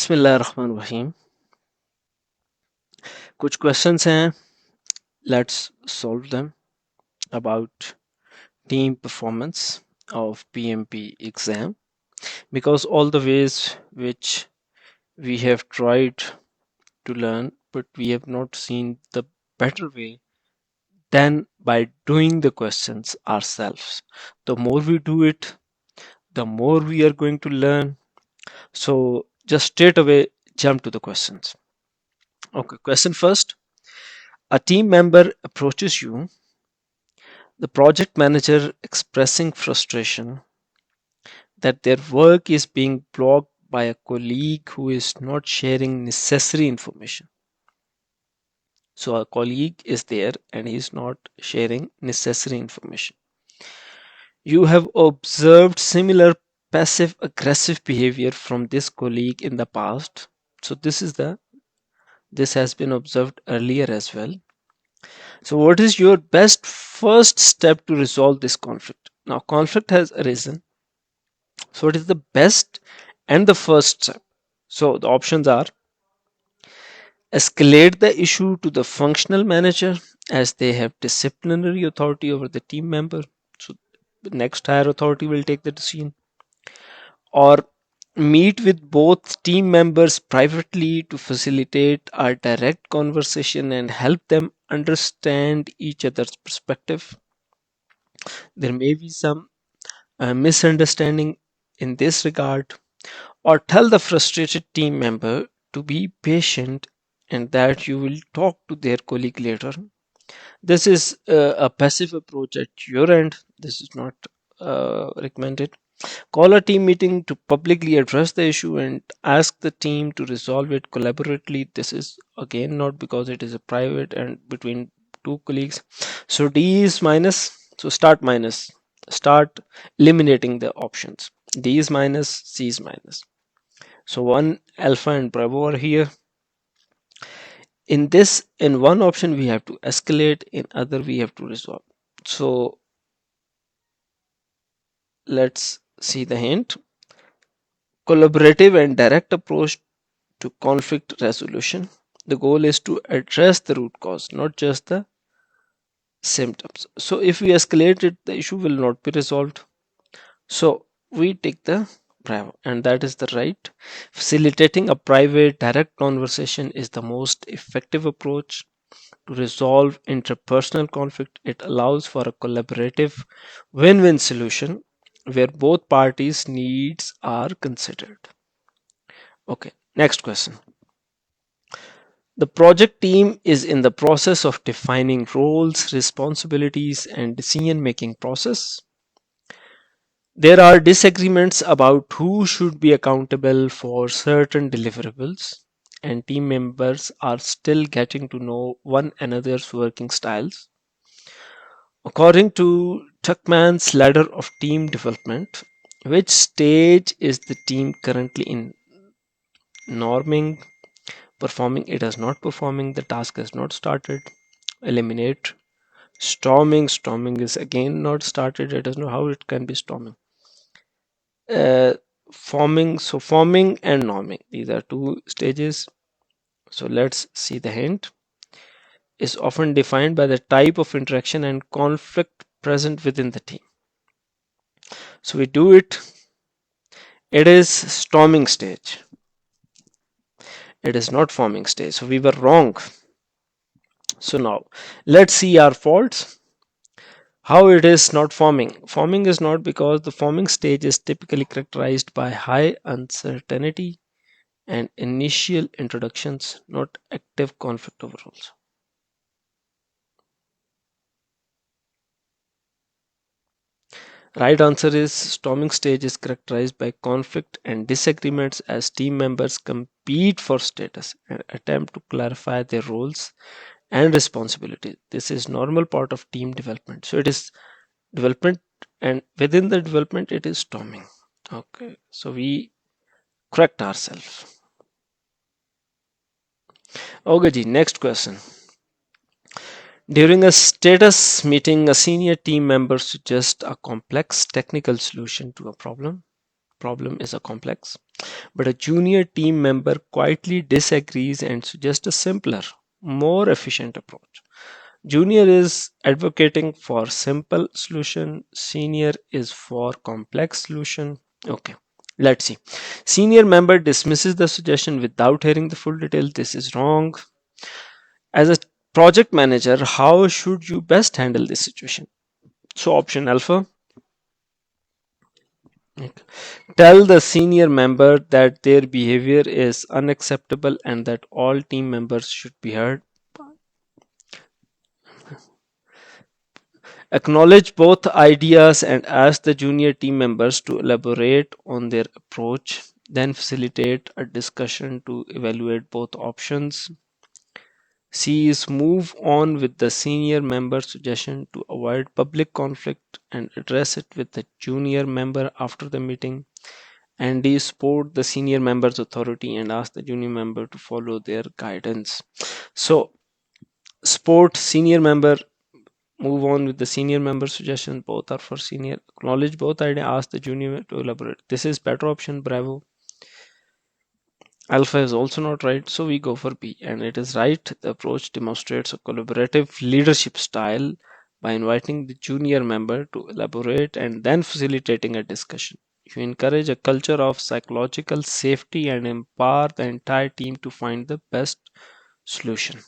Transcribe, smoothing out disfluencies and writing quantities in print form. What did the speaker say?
बिस्मिल्लाहिर्रहमानिर्रहीम। कुछ क्वेश्चंस हैं, let's solve them about team performance of PMP exam, because all the ways which we have tried to learn, but we have not seen the better way than by doing the questions ourselves. The more we do it, the more we are going to learn. So just straight away jump to the questions. Okay, question first. A team member approaches you, the project manager expressing frustration that their work is being blocked by a colleague who is not sharing necessary information. So a colleague is there and he is not sharing necessary information. You have observed similar passive aggressive behavior from this colleague in the past. So this has been observed earlier as well. So what is your best first step to resolve this conflict? Now conflict has arisen. So what is the best and the first step? So the options are: escalate the issue to the functional manager as they have disciplinary authority over the team member. So the next higher authority will take the decision. Or meet with both team members privately to facilitate a direct conversation and help them understand each other's perspective. There may be some misunderstanding in this regard. Or tell the frustrated team member to be patient and that you will talk to their colleague later. This is a passive approach at your end. This is not recommended. Call a team meeting to publicly address the issue and ask the team to resolve it collaboratively. This is again not because it is a private and between two colleagues. So D is minus. So start minus. Start eliminating the options. D is minus, C is minus. So one alpha and bravo are here. In one option we have to escalate, in other we have to resolve. So let's see the hint. Collaborative and direct approach to conflict resolution. The goal is to address the root cause, not just the symptoms. So if we escalate it, the issue will not be resolved. So we take the bravo, and that is the right. Facilitating a private direct conversation is the most effective approach to resolve interpersonal conflict. It allows for a collaborative win-win solution where both parties' needs are considered. Okay, next question. The project team is in the process of defining roles, responsibilities, and decision-making process. There are disagreements about who should be accountable for certain deliverables, and team members are still getting to know one another's working styles. According to Tuckman's ladder of team development, which stage is the team currently in? Norming, performing, it is not performing, the task has not started. Eliminate, storming is again not started, it doesn't know how it can be storming. Forming, so forming and norming, these are two stages. So let's see the hint. Is often defined by the type of interaction and conflict present within the team. So we do it. It is storming stage. It is not forming stage. So we were wrong. So now let's see our faults. How it is not forming. Forming is not because the forming stage is typically characterized by high uncertainty and initial introductions, not active conflict overalls. Right answer is storming stage is characterized by conflict and disagreements as team members compete for status and attempt to clarify their roles and responsibilities. This is normal part of team development. So it is development, and within the development it is storming. Okay, so we correct ourselves. Okay ji, next question. During a status meeting, a senior team member suggests a complex technical solution to a problem. Problem is a complex. but a junior team member quietly disagrees and suggests a simpler, more efficient approach. Junior is advocating for simple solution, senior is for complex solution. Okay, let's see. Senior member dismisses the suggestion without hearing the full details. This is wrong. As a project manager, how should you best handle this situation? So option alpha, tell the senior member that their behavior is unacceptable and that all team members should be heard. Acknowledge both ideas and ask the junior team members to elaborate on their approach. Then facilitate a discussion to evaluate both options. C is move on with the senior member suggestion to avoid public conflict and address it with the junior member after the meeting. And D, support the senior member's authority and ask the junior member to follow their guidance. So support senior member, move on with the senior member suggestion. Both are for senior. Acknowledge both ideas. Ask the junior to elaborate. This is better option. Bravo. Alpha is also not right, so we go for B, and it is right. The approach demonstrates a collaborative leadership style by inviting the junior member to elaborate and then facilitating a discussion. You encourage a culture of psychological safety and empower the entire team to find the best solution.